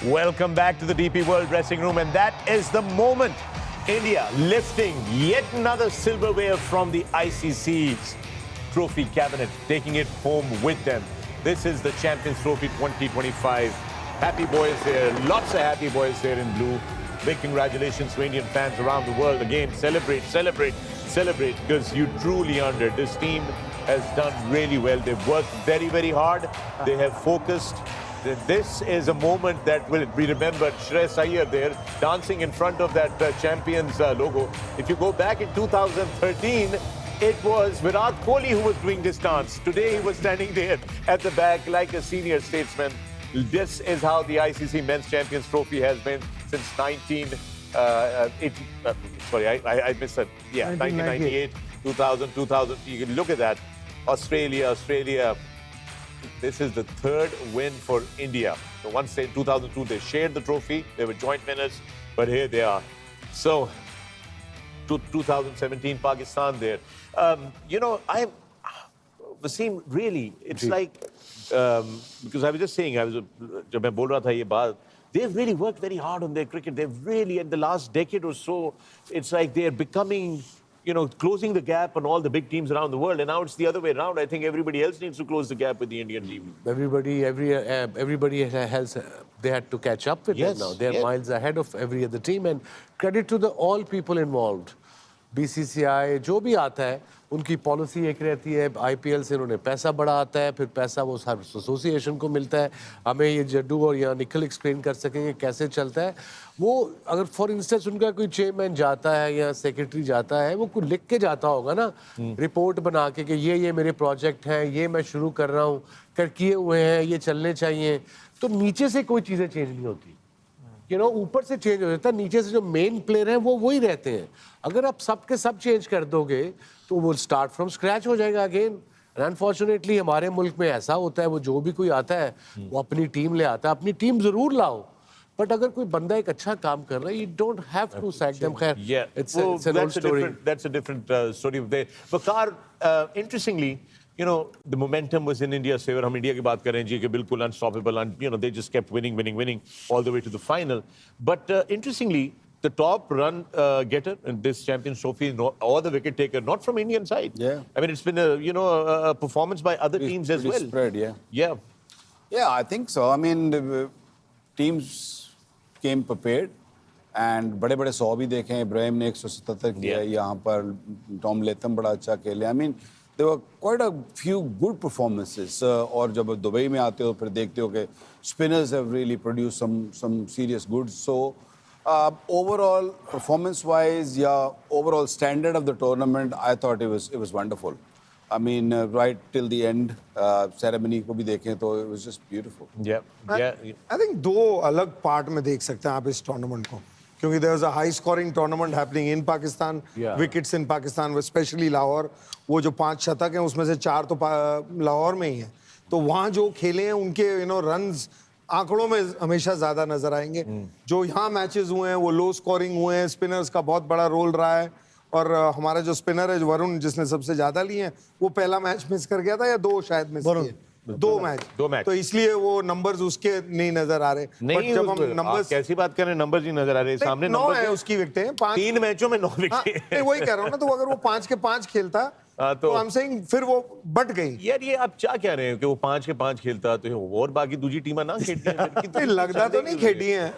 Welcome back to the DP World dressing room, and that is the moment. India lifting yet another silverware from the ICC's trophy cabinet, taking it home with them. This is the Champions Trophy 2025. Happy boys here, lots of happy boys here in blue. Big congratulations to Indian fans around the world. Again, celebrate, celebrate, celebrate, because you truly earned it. This team has done really well. They've worked very, very hard. They have focused. This is a moment that will be remembered. Shreyas Iyer there dancing in front of that champions logo. If you go back in 2013, it was Virat Kohli who was doing this dance. Today he was standing there at the back like a senior statesman. This is how the ICC Men's Champions Trophy has been since 1998, 2000, 2000. You can look at that. Australia. This is the third win for India. So once in 2002, they shared the trophy. They were joint winners, but here they are. So, 2017 Pakistan there. Wasim, really, it's like, because I was just saying, जब मैं बोल रहा था ये बात, they've really worked very hard on their cricket. They've really, in the last decade or so, it's like they're becoming, closing the gap on all the big teams around the world. And now it's the other way around. I think everybody else needs to close the gap with the Indian team. Everybody has, they had to catch up with them now. They're miles ahead of every other team. And credit to all people involved. BCCI, जो भी आता है, उनकी policy एक रहती है, IPL से उन्होंने पैसा बढ़ा आता है, फिर पैसा वो हर एसोसिएशन को मिलता है. हमें ये जड्डू और यहाँ निखिल एक्सप्लेन कर सकेंगे कैसे चलता है. वो अगर फॉर इंस्टेंस उनका कोई चेयरमैन जाता है या सेक्रेटरी जाता है, वो कुछ लिख के जाता होगा ना, रिपोर्ट बना के कि ये मेरे प्रोजेक्ट हैं, ये मैं शुरू कर रहा हूँ, किए हुए हैं, ये चलने चाहिए. तो नीचे से कोई चीज़ें चेंज नहीं होती. ऊपर से चेंज हो जाता है, नीचे से जो मेन प्लेयर हैं वो वही रहते हैं. अगर आप सब के सब चेंज कर दोगे तो वो स्टार्ट फ्रॉम स्क्रैच हो जाएगा अगेन. अनफॉर्चुनेटली हमारे मुल्क में ऐसा होता है, वो जो भी कोई आता है वो अपनी टीम ले आता है. अपनी टीम जरूर लाओ, बट अगर कोई बंदा एक अच्छा काम कर रहा है, you don't have to sack them. खैर, it's an old story. That's a different story. Waqar, interestingly, the momentum was in India's favor. हम इंडिया की बात कर रहे हैं जी कि बिल्कुल unstoppable, and they just kept winning all the way to the final. But interestingly, the top run getter in this Champions Trophy or the wicket taker, not from Indian side. Yeah. I mean, it's been a performance by other teams as well. Spread, yeah. Yeah. Yeah, I think so. I mean, the teams came prepared. And बड़े-बड़े 100 भी देखे हैं. इब्राहिम ने 177 किया है यहाँ पर. Tom Latham बड़ा अच्छा खेले. I mean, there were quite a few good performances. और जब दुबई में आते हो फिर देखते हो कि spinners have really produced some serious goods. So overall performance-wise, overall standard of the tournament, I thought it was wonderful. I mean, right till the end, ceremony को भी देखें तो it was just beautiful. Yeah. I think दो अलग part में देख सकते हैं आप इस tournament को. क्योंकि there was a high scoring tournament happening in Pakistan, wickets in Pakistan, especially Lahore. वो जो 5 शतक हैं उसमें से 4 तो लाहौर में ही हैं. तो वहाँ जो खेले हैं उनके runs आंकड़ों में हमेशा ज़्यादा नजर आएंगे. जो यहाँ मैचेस हुए हैं वो लो स्कोरिंग हुए हैं. स्पिनर्स का बहुत बड़ा रोल रहा है. और हमारा जो स्पिनर है वरुण, जिसने सबसे ज़्यादा लिए हैं, वो पहला मैच मिस कर गया था या 2 शायद मिस किए. 2 मैच. तो इसलिए वो नंबर्स उसके नहीं नजर आ रहे. नहीं, जब हम नंबर्स कैसी बात कर रहे हैं, नंबर्स ही नजर आ रहे हैं सामने. 9 है उसकी विकेटें. 3 मैचों में 9 विकेटें. वही कह रहा हूँ ना. तो अगर वो 5 के 5 खेलता तो I'm saying फिर वो बट गई. यार ये आप क्या कह रहे हैं कि वो 5 के 5 खेलता तो और बाकी दूसरी टीमें ना खेलती हैं. लगता तो नहीं खेली हैं.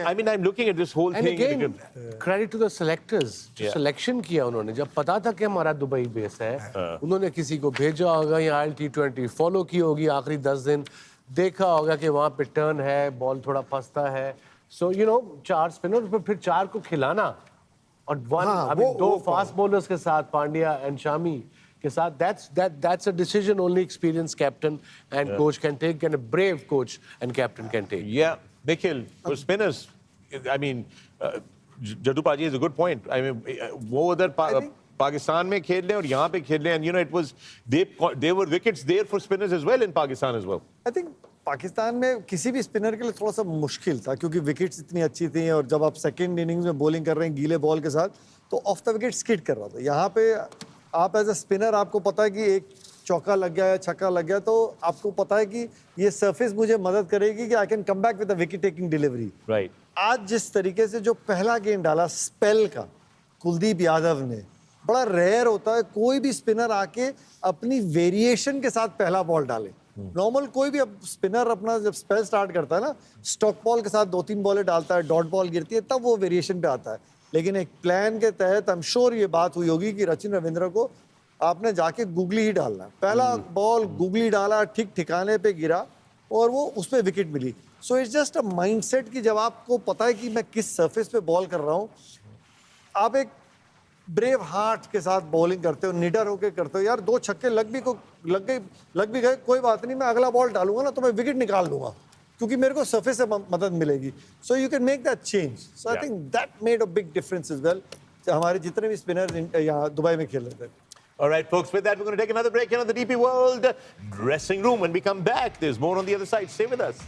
I mean, I'm looking at this whole and thing. Again, credit to the selectors. जो selection किया उन्होंने, जब पता था कि हमारा दुबई बेस है, उन्होंने किसी को भेजा होगा या T20 फॉलो की होगी आखिरी 10 दिन, देखा होगा कि वहाँ पे टर्न है, बॉल थोड़ा फंसता है. So 4 स्पिनर पर फिर 4 को खिलाना और 2 फास्ट बॉलर्स के साथ, पांड्या एंड शामी के साथ, that's a decision only experienced captain and coach can take, and a brave coach and captain can take. Yeah, Nikhil, for spinners, I mean, Jaddu Paji is a good point. I mean, वो उधर पाकिस्तान में खेल रहे और यहाँ पे खेल रहे, and it was they were wickets there for spinners as well in Pakistan as well. I think Pakistan में किसी भी स्पिनर के लिए थोड़ा सा मुश्किल था क्योंकि विकेट्स इतनी अच्छी थी और जब आप सेकंड इनिंग्स में बॉलिंग कर रहे हैं गीले बॉल के साथ तो ऑफ द विकेट स्किड कर रहा था. यहाँ पे आप एज अ स्पिनर आपको पता है कि एक चौका लग गया या छक्का लग गया तो आपको पता है कि ये सरफेस मुझे मदद करेगी कि I can come back with a wicket taking delivery. Right. आज जिस तरीके से जो पहला गेंद डाला स्पेल का कुलदीप यादव ने, बड़ा रेयर होता है कोई भी स्पिनर आके अपनी वेरिएशन के साथ पहला बॉल डाले। नॉर्मल कोई भी अब स्पिनर अपना जब स्पेल स्टार्ट करता है ना, स्टॉक बॉल के साथ 2-3 बॉलें डालता है, डॉट बॉल गिरती है, तब वो वेरिएशन पे आता है। लेकिन एक प्लान के तहत आई एम श्योर ये बात हुई होगी कि सचिन रविंद्र को आपने जाके गुगली ही डालना है। पहला बॉल गुगली डाला, ठीक ठिकाने पे गिरा और वो उस पर विकेट मिली। So it's just a mindset कि जब आपको पता है कि मैं किस सरफेस पे बॉल कर रहा हूँ, आप एक ब्रेव हार्ट के साथ बॉलिंग करते हो, निडर होके करते हो। यार 2 छक्के लग भी गए कोई बात नहीं, मैं अगला बॉल डालूंगा ना तो मैं विकेट निकाल लूंगा क्योंकि मेरे को सरफेस से मदद मिलेगी। So you can make that change. So I think that made a big difference as well. हमारे जितने भी स्पिनर यहाँ दुबई में खेल रहे थे। All right, folks, with that, we're going to take another break here on the DP World dressing room. When we come back, there's more on the other side. Stay with us.